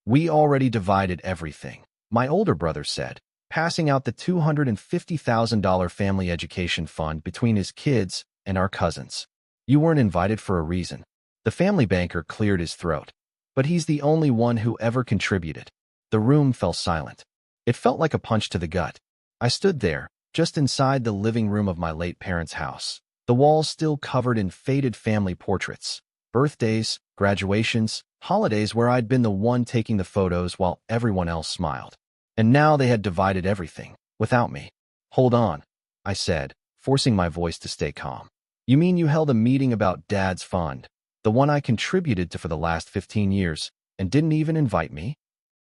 We already divided everything, my older brother said, passing out the $250,000 family education fund between his kids and our cousins. You weren't invited for a reason. The family banker cleared his throat. But he's the only one who ever contributed. The room fell silent. It felt like a punch to the gut. I stood there, just inside the living room of my late parents' house, the walls still covered in faded family portraits, birthdays, graduations, holidays where I'd been the one taking the photos while everyone else smiled. And now they had divided everything, without me. Hold on, I said, forcing my voice to stay calm. You mean you held a meeting about Dad's fund, the one I contributed to for the last 15 years, and didn't even invite me?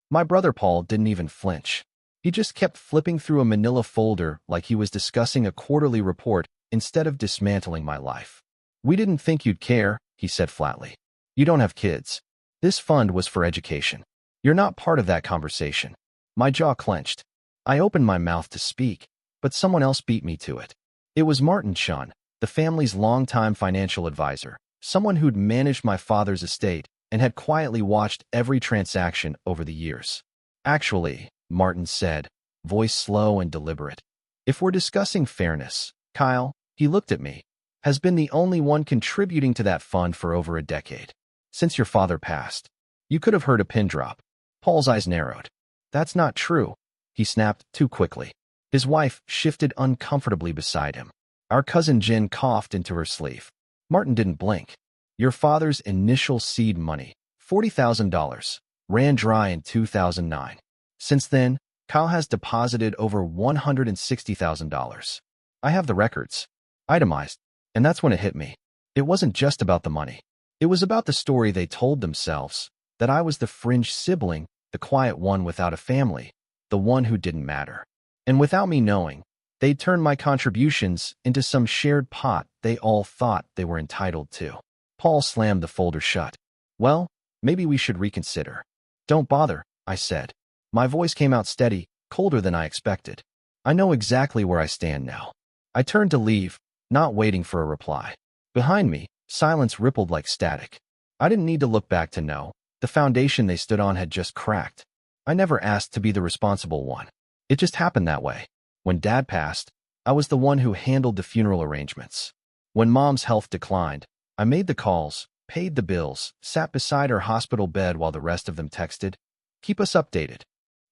My brother Paul didn't even flinch. He just kept flipping through a manila folder like he was discussing a quarterly report instead of dismantling my life. We didn't think you'd care, he said flatly. You don't have kids. This fund was for education. You're not part of that conversation. My jaw clenched. I opened my mouth to speak, but someone else beat me to it. It was Martin Chun, the family's longtime financial advisor, someone who'd managed my father's estate and had quietly watched every transaction over the years. Actually, Martin said, voice slow and deliberate, if we're discussing fairness, Kyle, he looked at me, has been the only one contributing to that fund for over a decade. Since your father passed. You could have heard a pin drop. Paul's eyes narrowed. That's not true, he snapped too quickly. His wife shifted uncomfortably beside him. Our cousin Jen coughed into her sleeve. Martin didn't blink. Your father's initial seed money, $40,000, ran dry in 2009. Since then, Kyle has deposited over $160,000. I have the records, itemized, and that's when it hit me. It wasn't just about the money. It was about the story they told themselves, that I was the fringe sibling, the quiet one without a family, the one who didn't matter. And without me knowing, they'd turned my contributions into some shared pot they all thought they were entitled to. Paul slammed the folder shut. Well, maybe we should reconsider. Don't bother, I said. My voice came out steady, colder than I expected. I know exactly where I stand now. I turned to leave, not waiting for a reply. Behind me, silence rippled like static. I didn't need to look back to know. The foundation they stood on had just cracked. I never asked to be the responsible one. It just happened that way. When Dad passed, I was the one who handled the funeral arrangements. When Mom's health declined, I made the calls, paid the bills, sat beside her hospital bed while the rest of them texted, keep us updated.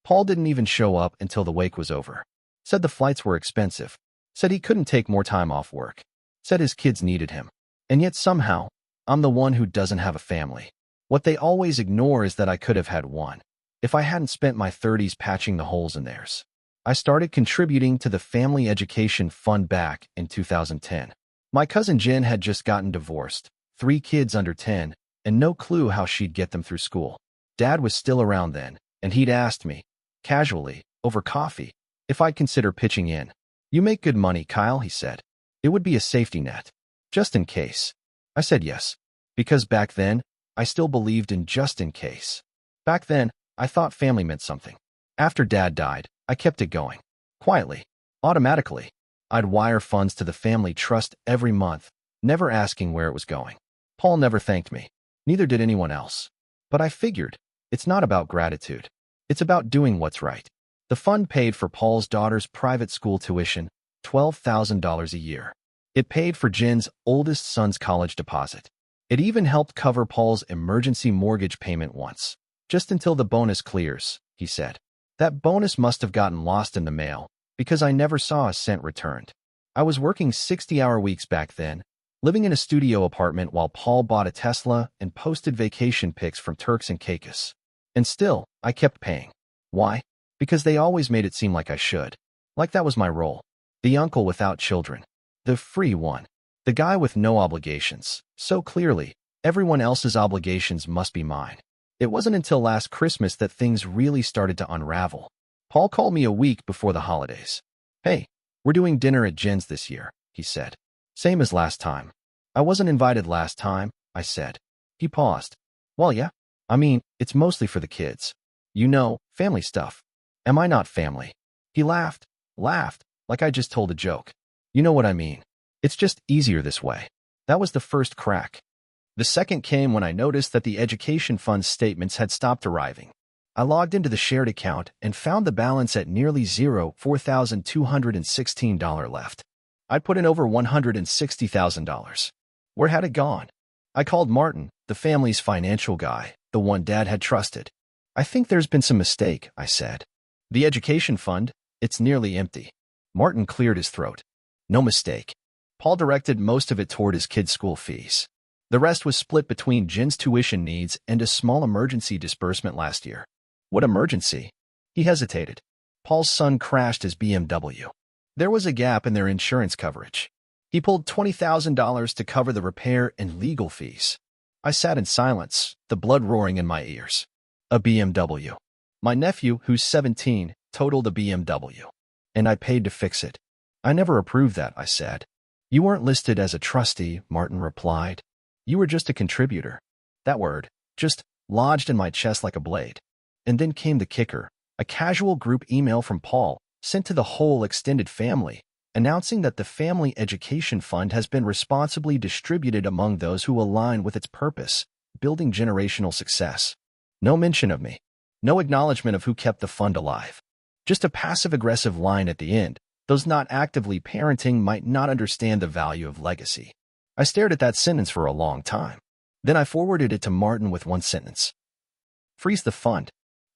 Paul didn't even show up until the wake was over. Said the flights were expensive. Said he couldn't take more time off work. Said his kids needed him. And yet somehow, I'm the one who doesn't have a family. What they always ignore is that I could have had one, if I hadn't spent my 30s patching the holes in theirs. I started contributing to the family education fund back in 2010. My cousin Jen had just gotten divorced, 3 kids under 10, and no clue how she'd get them through school. Dad was still around then, and he'd asked me, casually, over coffee, if I'd consider pitching in. You make good money, Kyle, he said. It would be a safety net. Just in case. I said yes, because back then, I still believed in just in case. Back then, I thought family meant something. After Dad died, I kept it going. Quietly. Automatically. I'd wire funds to the family trust every month, never asking where it was going. Paul never thanked me. Neither did anyone else. But I figured, it's not about gratitude. It's about doing what's right. The fund paid for Paul's daughter's private school tuition, $12,000 a year. It paid for Jen's oldest son's college deposit. It even helped cover Paul's emergency mortgage payment once. Just until the bonus clears, he said. That bonus must have gotten lost in the mail, because I never saw a cent returned. I was working 60-hour weeks back then, living in a studio apartment while Paul bought a Tesla and posted vacation pics from Turks and Caicos. And still, I kept paying. Why? Because they always made it seem like I should. Like that was my role. The uncle without children. The free one. The guy with no obligations. So clearly, everyone else's obligations must be mine. It wasn't until last Christmas that things really started to unravel. Paul called me a week before the holidays. Hey, we're doing dinner at Jen's this year, he said. Same as last time. I wasn't invited last time, I said. He paused. Well, yeah. I mean, it's mostly for the kids. You know, family stuff. Am I not family? He laughed, like I just told a joke. You know what I mean. It's just easier this way. That was the first crack. The second came when I noticed that the education fund statements had stopped arriving. I logged into the shared account and found the balance at nearly zero, $4,216 left. I'd put in over $160,000. Where had it gone? I called Martin, the family's financial guy, the one Dad had trusted. I think there's been some mistake, I said. The education fund, it's nearly empty. Martin cleared his throat. No mistake. Paul directed most of it toward his kids' school fees. The rest was split between Jin's tuition needs and a small emergency disbursement last year. What emergency? He hesitated. Paul's son crashed his BMW. There was a gap in their insurance coverage. He pulled $20,000 to cover the repair and legal fees. I sat in silence, the blood roaring in my ears. A BMW. My nephew, who's 17, totaled a BMW. And I paid to fix it. I never approved that, I said. You weren't listed as a trustee, Martin replied. You were just a contributor. That word, just lodged in my chest like a blade. And then came the kicker, a casual group email from Paul, sent to the whole extended family, announcing that the Family Education Fund has been responsibly distributed among those who align with its purpose, building generational success. No mention of me. No acknowledgement of who kept the fund alive. Just a passive-aggressive line at the end. Those not actively parenting might not understand the value of legacy. I stared at that sentence for a long time. Then I forwarded it to Martin with one sentence. Freeze the fund.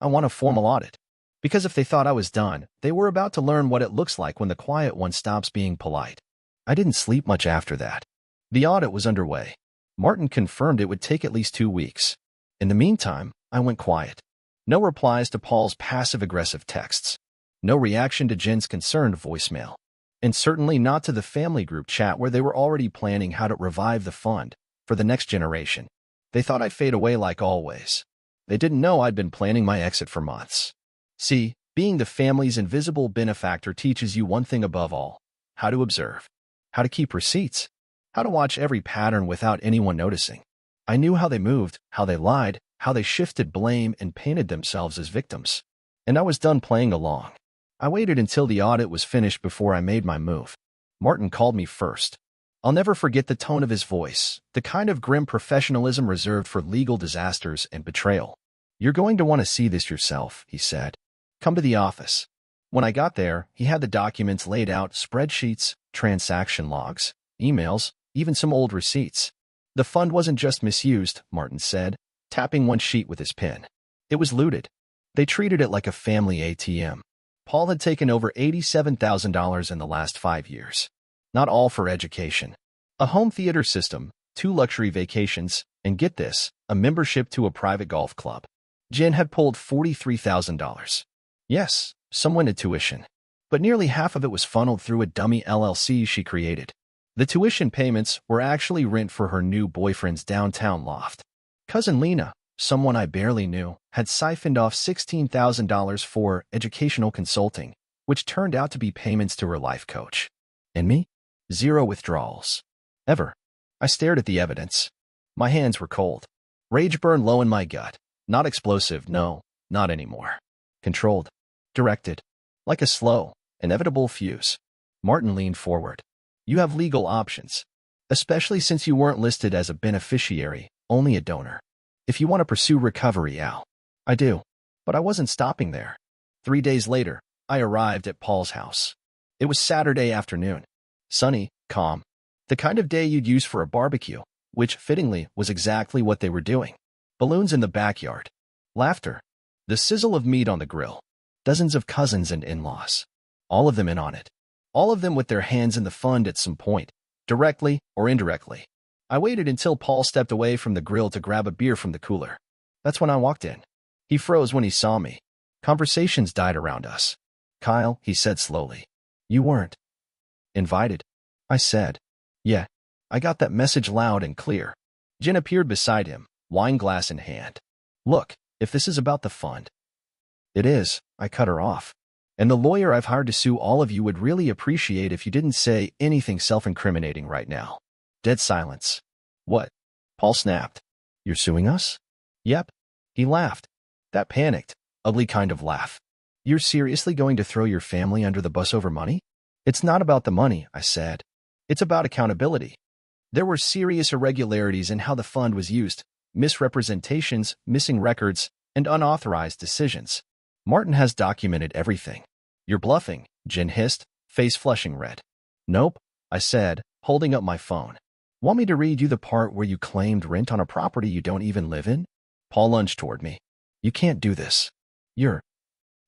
I want a formal audit. Because if they thought I was done, they were about to learn what it looks like when the quiet one stops being polite. I didn't sleep much after that. The audit was underway. Martin confirmed it would take at least 2 weeks. In the meantime, I went quiet. No replies to Paul's passive-aggressive texts. No reaction to Jin's concerned voicemail. And certainly not to the family group chat where they were already planning how to revive the fund for the next generation. They thought I'd fade away like always. They didn't know I'd been planning my exit for months. See, being the family's invisible benefactor teaches you one thing above all: how to observe, how to keep receipts, how to watch every pattern without anyone noticing. I knew how they moved, how they lied, how they shifted blame and painted themselves as victims. And I was done playing along. I waited until the audit was finished before I made my move. Martin called me first. I'll never forget the tone of his voice, the kind of grim professionalism reserved for legal disasters and betrayal. You're going to want to see this yourself, he said. Come to the office. When I got there, he had the documents laid out, spreadsheets, transaction logs, emails, even some old receipts. The fund wasn't just misused, Martin said, tapping one sheet with his pen. It was looted. They treated it like a family ATM. Paul had taken over $87,000 in the last 5 years. Not all for education. A home theater system, 2 luxury vacations, and get this, a membership to a private golf club. Jin had pulled $43,000. Yes, some went to tuition, but nearly half of it was funneled through a dummy LLC she created. The tuition payments were actually rent for her new boyfriend's downtown loft. Cousin Lena, someone I barely knew, had siphoned off $16,000 for educational consulting, which turned out to be payments to her life coach. And me? 0 withdrawals. Ever. I stared at the evidence. My hands were cold. Rage burned low in my gut. Not explosive, no, not anymore. Controlled. Directed. Like a slow, inevitable fuse. Martin leaned forward. You have legal options. Especially since you weren't listed as a beneficiary, only a donor. If you want to pursue recovery, Al. I do. But I wasn't stopping there. 3 days later, I arrived at Paul's house. It was Saturday afternoon. Sunny, calm. The kind of day you'd use for a barbecue, which, fittingly, was exactly what they were doing. Balloons in the backyard. Laughter. The sizzle of meat on the grill. Dozens of cousins and in-laws. All of them in on it. All of them with their hands in the fund at some point, directly or indirectly. I waited until Paul stepped away from the grill to grab a beer from the cooler. That's when I walked in. He froze when he saw me. Conversations died around us. Kyle, he said slowly. You weren't invited. I said. Yeah. I got that message loud and clear. Jen appeared beside him, wine glass in hand. Look, if this is about the fund. It is, I cut her off. And the lawyer I've hired to sue all of you would really appreciate if you didn't say anything self-incriminating right now. Dead silence. What? Paul snapped. You're suing us? Yep. He laughed. That panicked, ugly kind of laugh. You're seriously going to throw your family under the bus over money? It's not about the money, I said. It's about accountability. There were serious irregularities in how the fund was used, misrepresentations, missing records, and unauthorized decisions. Martin has documented everything. You're bluffing, Jen hissed, face flushing red. Nope, I said, holding up my phone. Want me to read you the part where you claimed rent on a property you don't even live in? Paul lunged toward me. You can't do this. You're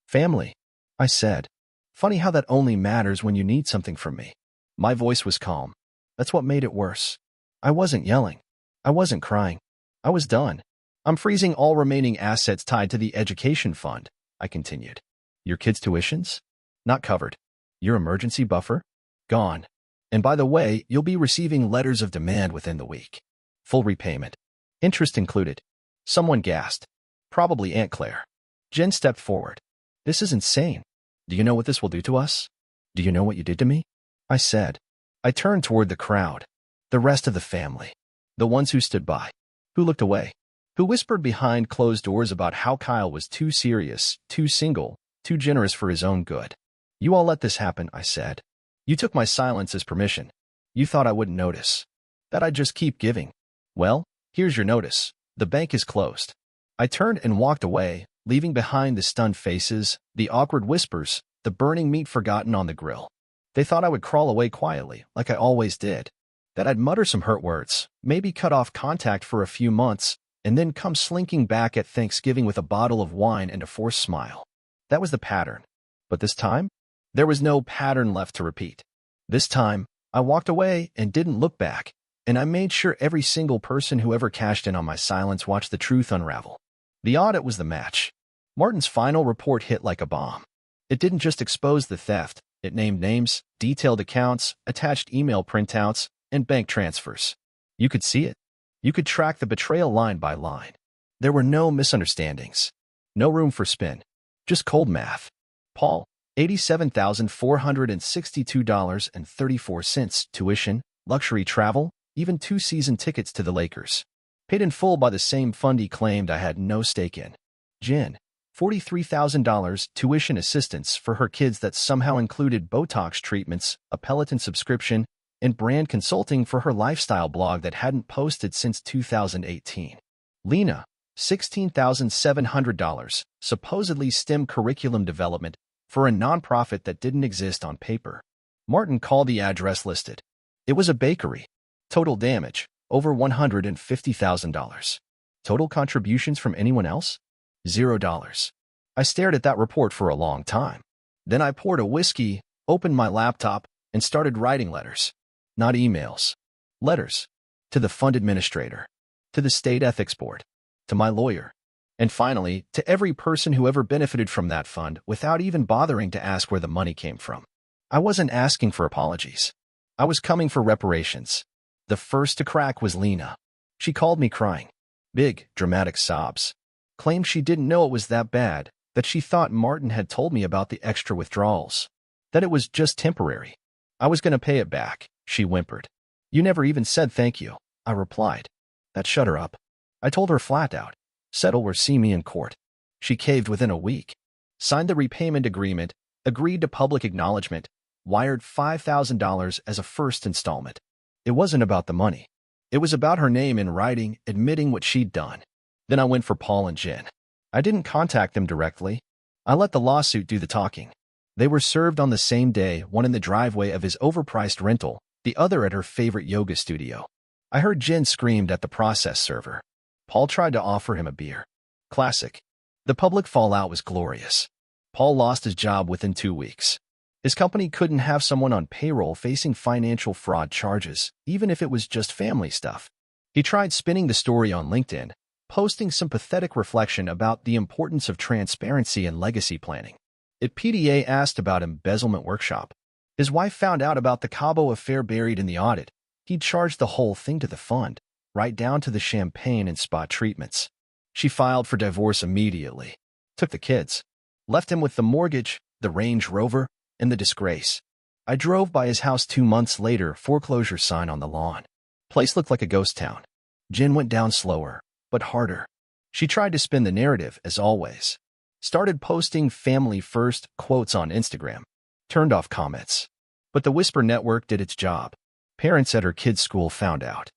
family, I said. Funny how that only matters when you need something from me. My voice was calm. That's what made it worse. I wasn't yelling. I wasn't crying. I was done. I'm freezing all remaining assets tied to the education fund, I continued. Your kids' tuitions? Not covered. Your emergency buffer? Gone. And by the way, you'll be receiving letters of demand within the week. Full repayment. Interest included. Someone gasped. Probably Aunt Claire. Jen stepped forward. This is insane. Do you know what this will do to us? Do you know what you did to me? I said. I turned toward the crowd. The rest of the family. The ones who stood by. Who looked away. Who whispered behind closed doors about how Kyle was too serious, too single, too generous for his own good. You all let this happen, I said. You took my silence as permission. You thought I wouldn't notice. That I'd just keep giving. Well, here's your notice. The bank is closed. I turned and walked away, leaving behind the stunned faces, the awkward whispers, the burning meat forgotten on the grill. They thought I would crawl away quietly, like I always did. That I'd mutter some hurt words, maybe cut off contact for a few months, and then come slinking back at Thanksgiving with a bottle of wine and a forced smile. That was the pattern. But this time, there was no pattern left to repeat. This time, I walked away and didn't look back, and I made sure every single person who ever cashed in on my silence watched the truth unravel. The audit was the match. Martin's final report hit like a bomb. It didn't just expose the theft. It named names, detailed accounts, attached email printouts, and bank transfers. You could see it. You could track the betrayal line by line. There were no misunderstandings. No room for spin. Just cold math. Paul, $87,462.34 tuition, luxury travel, even 2 season tickets to the Lakers. Paid in full by the same fund he claimed I had no stake in. Jen, $43,000 tuition assistance for her kids that somehow included Botox treatments, a Peloton subscription, and brand consulting for her lifestyle blog that hadn't posted since 2018. Lena, $16,700, supposedly STEM curriculum development for a nonprofit that didn't exist on paper. Martin called the address listed. It was a bakery. Total damage, over $150,000. Total contributions from anyone else? $0. I stared at that report for a long time. Then I poured a whiskey, opened my laptop, and started writing letters. Not emails. Letters. To the fund administrator. To the state ethics board. To my lawyer. And finally, to every person who ever benefited from that fund without even bothering to ask where the money came from. I wasn't asking for apologies. I was coming for reparations. The first to crack was Lena. She called me crying. Big, dramatic sobs. Claimed she didn't know it was that bad, that she thought Martin had told me about the extra withdrawals. That it was just temporary. I was going to pay it back, she whimpered. You never even said thank you, I replied. That shut her up. I told her flat out. Settle or see me in court. She caved within a week. Signed the repayment agreement, agreed to public acknowledgement, wired $5,000 as a first installment. It wasn't about the money. It was about her name in writing, admitting what she'd done. Then I went for Paul and Jen. I didn't contact them directly. I let the lawsuit do the talking. They were served on the same day, one in the driveway of his overpriced rental, the other at her favorite yoga studio. I heard Jen screamed at the process server. Paul tried to offer him a beer. Classic. The public fallout was glorious. Paul lost his job within 2 weeks. His company couldn't have someone on payroll facing financial fraud charges, even if it was just family stuff. He tried spinning the story on LinkedIn, posting some pathetic reflection about the importance of transparency and legacy planning. At PDA asked about embezzlement workshop. His wife found out about the Cabo affair buried in the audit. He'd charged the whole thing to the fund, right down to the champagne and spa treatments. She filed for divorce immediately. Took the kids. Left him with the mortgage, the Range Rover, and the disgrace. I drove by his house 2 months later, foreclosure sign on the lawn. Place looked like a ghost town. Jen went down slower, but harder. She tried to spin the narrative, as always. Started posting family first quotes on Instagram. Turned off comments. But the Whisper Network did its job. Parents at her kids' school found out.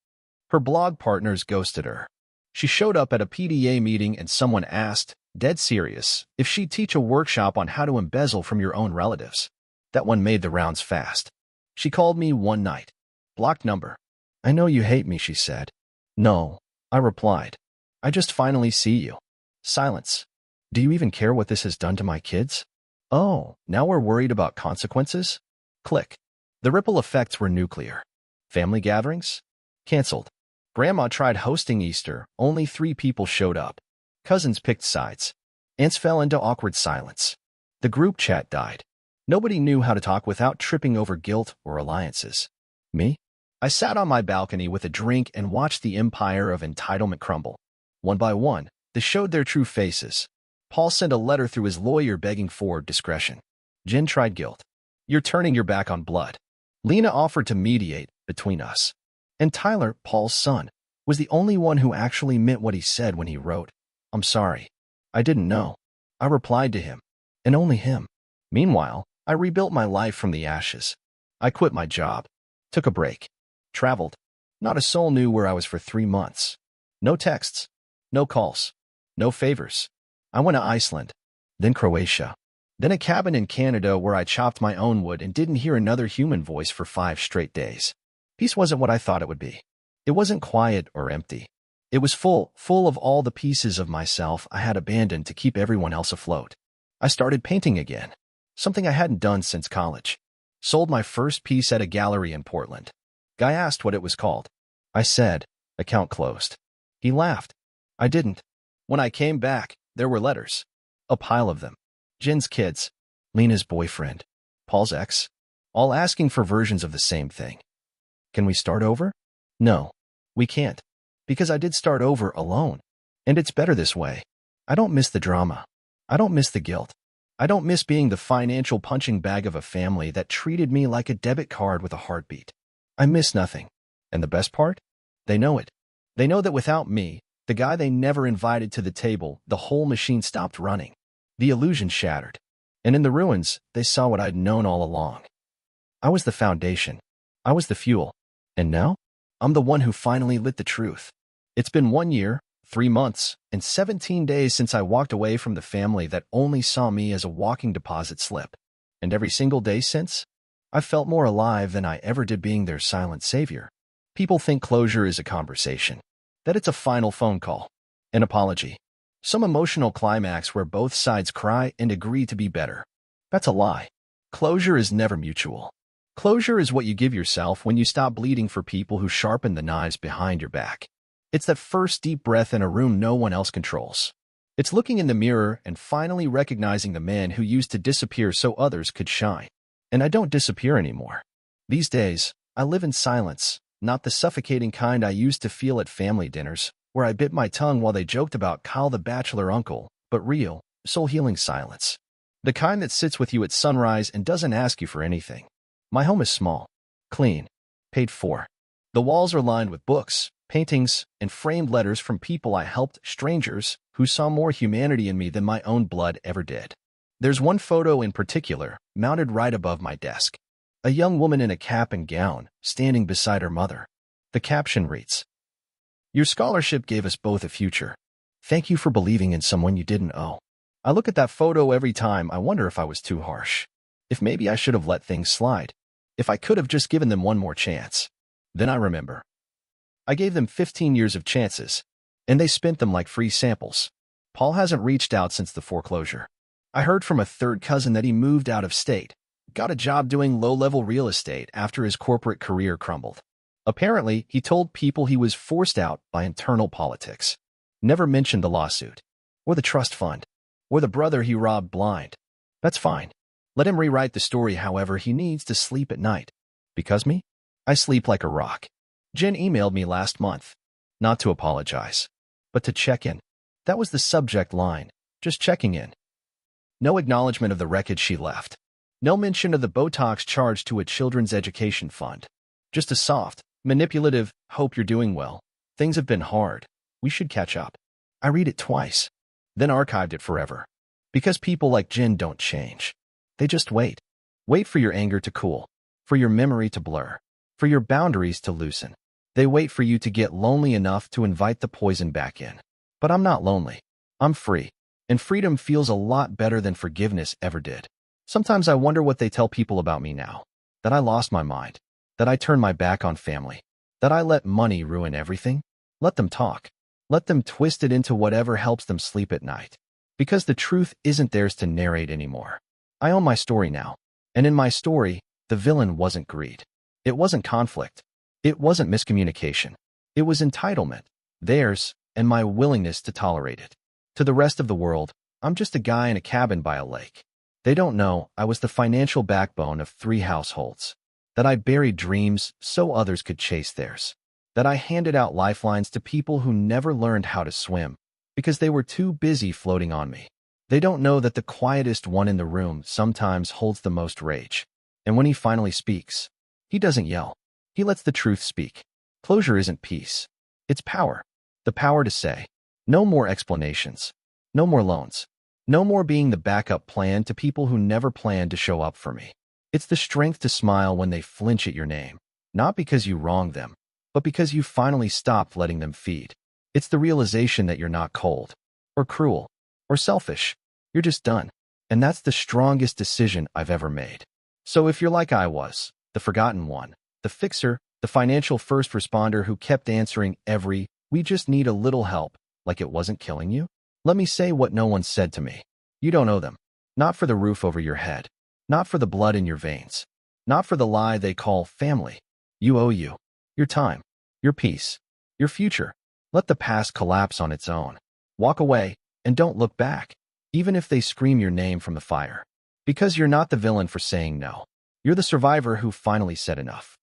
Her blog partners ghosted her. She showed up at a PDA meeting and someone asked, dead serious, if she'd teach a workshop on how to embezzle from your own relatives. That one made the rounds fast. She called me one night. Blocked number. I know you hate me, she said. No, I replied. I just finally see you. Silence. Do you even care what this has done to my kids? Oh, now we're worried about consequences? Click. The ripple effects were nuclear. Family gatherings? Cancelled. Grandma tried hosting Easter. Only 3 people showed up. Cousins picked sides. Aunts fell into awkward silence. The group chat died. Nobody knew how to talk without tripping over guilt or alliances. Me? I sat on my balcony with a drink and watched the empire of entitlement crumble. One by one, they showed their true faces. Paul sent a letter through his lawyer begging for discretion. Jen tried guilt. You're turning your back on blood. Lena offered to mediate between us. And Tyler, Paul's son, was the only one who actually meant what he said when he wrote, I'm sorry. I didn't know. I replied to him, and only him. Meanwhile, I rebuilt my life from the ashes. I quit my job, took a break, traveled. Not a soul knew where I was for 3 months. No texts, no calls, no favors. I went to Iceland, then Croatia, then a cabin in Canada where I chopped my own wood and didn't hear another human voice for 5 straight days. Peace wasn't what I thought it would be. It wasn't quiet or empty. It was full of all the pieces of myself I had abandoned to keep everyone else afloat. I started painting again, something I hadn't done since college. Sold my first piece at a gallery in Portland. Guy asked what it was called. I said, account closed. He laughed. I didn't. When I came back, there were letters. A pile of them. Jen's kids, Lena's boyfriend, Paul's ex, all asking for versions of the same thing. Can we start over? No, we can't. Because I did start over alone. And it's better this way. I don't miss the drama. I don't miss the guilt. I don't miss being the financial punching bag of a family that treated me like a debit card with a heartbeat. I miss nothing. And the best part? They know it. They know that without me, the guy they never invited to the table, the whole machine stopped running. The illusion shattered. And in the ruins, they saw what I'd known all along. I was the foundation. I was the fuel. And now, I'm the one who finally lit the truth. It's been 1 year, 3 months, and 17 days since I walked away from the family that only saw me as a walking deposit slip. And every single day since, I've felt more alive than I ever did being their silent savior. People think closure is a conversation, that it's a final phone call, an apology, some emotional climax where both sides cry and agree to be better. That's a lie. Closure is never mutual. Closure is what you give yourself when you stop bleeding for people who sharpen the knives behind your back. It's that first deep breath in a room no one else controls. It's looking in the mirror and finally recognizing the man who used to disappear so others could shine. And I don't disappear anymore. These days, I live in silence, not the suffocating kind I used to feel at family dinners, where I bit my tongue while they joked about Kyle the bachelor uncle, but real, soul-healing silence. The kind that sits with you at sunrise and doesn't ask you for anything. My home is small, clean, paid for. The walls are lined with books, paintings, and framed letters from people I helped, strangers who saw more humanity in me than my own blood ever did. There's one photo in particular, mounted right above my desk. A young woman in a cap and gown, standing beside her mother. The caption reads, Your scholarship gave us both a future. Thank you for believing in someone you didn't owe. I look at that photo every time. I wonder if I was too harsh. If maybe I should have let things slide. If I could have just given them one more chance. Then I remember. I gave them 15 years of chances, and they spent them like free samples. Paul hasn't reached out since the foreclosure. I heard from a third cousin that he moved out of state, got a job doing low-level real estate after his corporate career crumbled. Apparently, he told people he was forced out by internal politics. Never mentioned the lawsuit, or the trust fund, or the brother he robbed blind. That's fine. Let him rewrite the story however he needs to sleep at night. Because me? I sleep like a rock. Jen emailed me last month. Not to apologize, but to check in. That was the subject line. Just checking in. No acknowledgement of the wreckage she left. No mention of the Botox charged to a children's education fund. Just a soft, manipulative, hope you're doing well. Things have been hard. We should catch up. I read it twice, then archived it forever. Because people like Jen don't change. They just wait. Wait for your anger to cool, for your memory to blur, for your boundaries to loosen. They wait for you to get lonely enough to invite the poison back in. But I'm not lonely. I'm free. And freedom feels a lot better than forgiveness ever did. Sometimes I wonder what they tell people about me now. That I lost my mind. That I turned my back on family. That I let money ruin everything. Let them talk. Let them twist it into whatever helps them sleep at night. Because the truth isn't theirs to narrate anymore. I own my story now. And in my story, the villain wasn't greed. It wasn't conflict. It wasn't miscommunication. It was entitlement. Theirs, and my willingness to tolerate it. To the rest of the world, I'm just a guy in a cabin by a lake. They don't know I was the financial backbone of 3 households. That I buried dreams so others could chase theirs. That I handed out lifelines to people who never learned how to swim because they were too busy floating on me. They don't know that the quietest one in the room sometimes holds the most rage. And when he finally speaks, he doesn't yell. He lets the truth speak. Closure isn't peace. It's power. The power to say, no more explanations. No more loans. No more being the backup plan to people who never planned to show up for me. It's the strength to smile when they flinch at your name, not because you wronged them, but because you finally stopped letting them feed. It's the realization that you're not cold, or cruel, or selfish. You're just done. And that's the strongest decision I've ever made. So if you're like I was, the forgotten one, the fixer, the financial first responder who kept answering every, "We just need a little help," like it wasn't killing you, let me say what no one said to me. You don't owe them. Not for the roof over your head. Not for the blood in your veins. Not for the lie they call family. You owe you. Your time. Your peace. Your future. Let the past collapse on its own. Walk away, and don't look back, even if they scream your name from the fire. Because you're not the villain for saying no. You're the survivor who finally said enough.